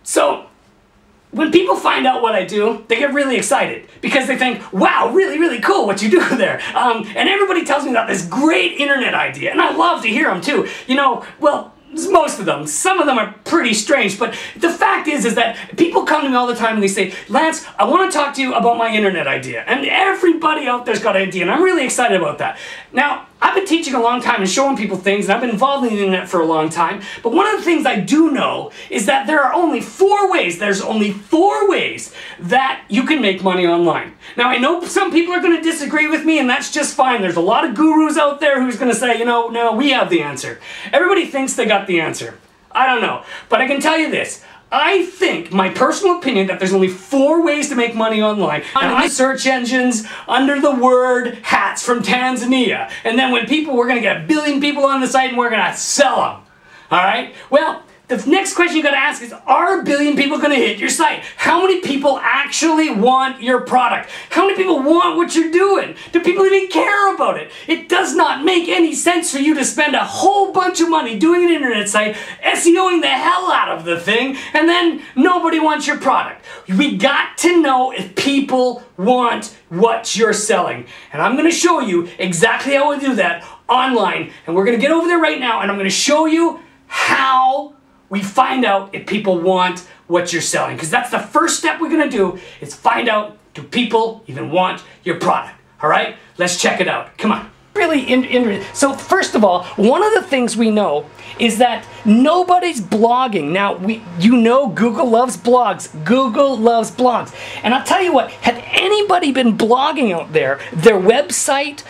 So when people find out what I do, they get really excited because they think, wow, really, really cool what you do there. And everybody tells me about this great internet idea, and I love to hear them too. You know, well, most of them. Some of them are pretty strange, but the fact is that people come to me all the time and they say, Lance, I want to talk to you about my internet idea. And everybody out there's got an idea, and I'm really excited about that. Now, I've been teaching a long time and showing people things, and I've been involved in the internet for a long time, but one of the things I do know is that there are only four ways that you can make money online. Now, I know some people are going to disagree with me, and that's just fine. There's a lot of gurus out there who's going to say, you know, no, we have the answer. Everybody thinks they got the answer. I don't know, but I can tell you this. I think, my personal opinion, that there's only four ways to make money online. On search engines, under the word hats from Tanzania. And then when we're going to get 1 billion people on the site and we're going to sell them. Alright? Well, the next question you got to ask is, are 1 billion people going to hit your site? How many people actually want your product? How many people want what you're doing? Do people even care about it? It does not make any sense for you to spend a whole bunch of money doing an internet site, SEOing the hell out of the thing, and then nobody wants your product. We got to know if people want what you're selling. And I'm going to show you exactly how we do that online. And we're going to get over there right now, and I'm going to show you how we find out if people want what you're selling. Because that's the first step we're going to do, is find out, do people even want your product? All right? Let's check it out. Come on. So first of all, one of the things we know is that nobody's blogging. Now, you know Google loves blogs. Google loves blogs. And I'll tell you what, had anybody been blogging out there, their website,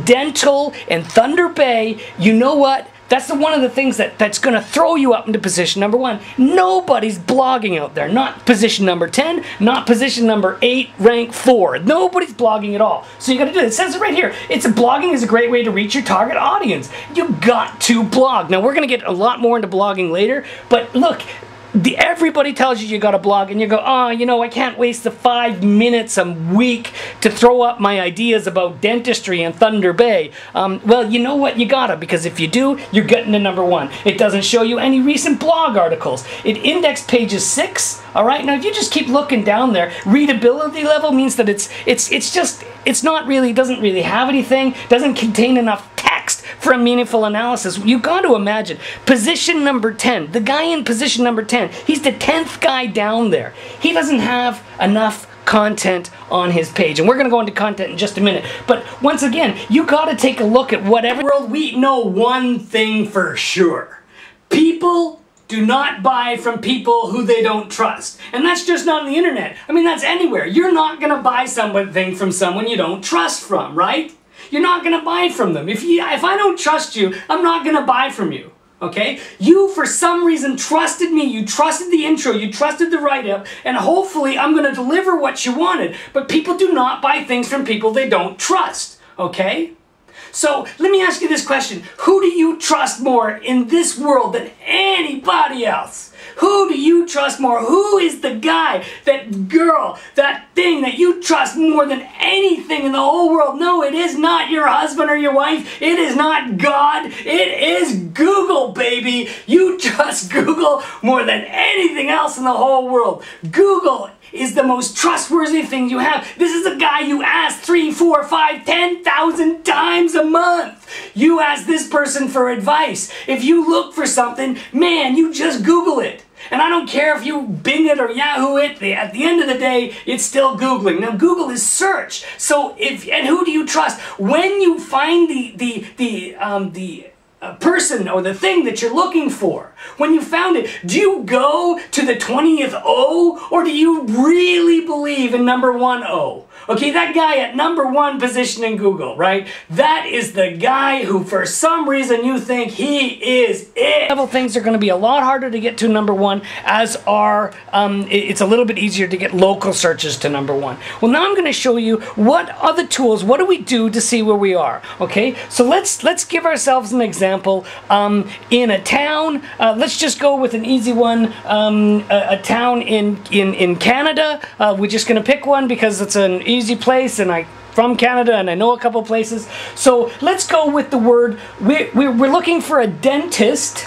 Dental, and Thunder Bay, you know what? That's one of the things that's going to throw you up into position number 1. Nobody's blogging out there. Not position number 10, not position number 8, rank 4. Nobody's blogging at all. So you got to do it. It says it right here. Blogging is a great way to reach your target audience. You got to blog. Now, we're going to get a lot more into blogging later, but look, everybody tells you got to blog, and you go, oh, you know, I can't waste the 5 minutes a week to throw up my ideas about dentistry and Thunder Bay. Well, you know what? You gotta, because if you do, you're getting to number 1. It doesn't show you any recent blog articles. It indexed pages 6. All right. Now, if you just keep looking down there, readability level means that it's not really, doesn't really have anything, doesn't contain enough text for a meaningful analysis. You got to imagine position number 10, the guy in position number 10, he's the 10th guy down there. He doesn't have enough content on his page, and we're going to go into content in just a minute. But once again, you got to take a look at whatever world. We know one thing for sure: people do not buy from people who they don't trust. And that's just not on the internet. I mean, that's anywhere. You're not going to buy something from someone you don't trust from, right? You're not going to buy from them. If I don't trust you, I'm not going to buy from you. Okay? You, for some reason, trusted me. You trusted the intro. You trusted the write-up. And hopefully, I'm going to deliver what you wanted. But people do not buy things from people they don't trust. Okay? So, let me ask you this question. Who do you trust more in this world than anybody else? Who do you trust more? Who is the guy, that girl, that thing that you trust more than anything in the whole world? No, it is not your husband or your wife. It is not God. It is Google, baby. You trust Google more than anything else in the whole world. Google is the most trustworthy thing you have. This is a guy you ask 3, 4, 5, 10,000 times a month. You ask this person for advice. If you look for something, man, you just Google it. And I don't care if you Bing it or Yahoo it, at the end of the day, it's still Googling. Now, Google is search. So, and who do you trust? When you find the person or the thing that you're looking for, when you found it, do you go to the 20th O, or do you really believe in number 1 O? Okay, that guy at number 1 position in Google, right? That is the guy who, for some reason, you think he is it. Level things are going to be a lot harder to get to number 1, as are, it's a little bit easier to get local searches to number 1. Well, now I'm going to show you what other tools, what do we do to see where we are, okay? So let's give ourselves an example. In a town, let's just go with an easy one, a town in Canada. We're just going to pick one because it's an easy place, and I'm from Canada and I know a couple places. So let's go with the word, we're looking for a dentist.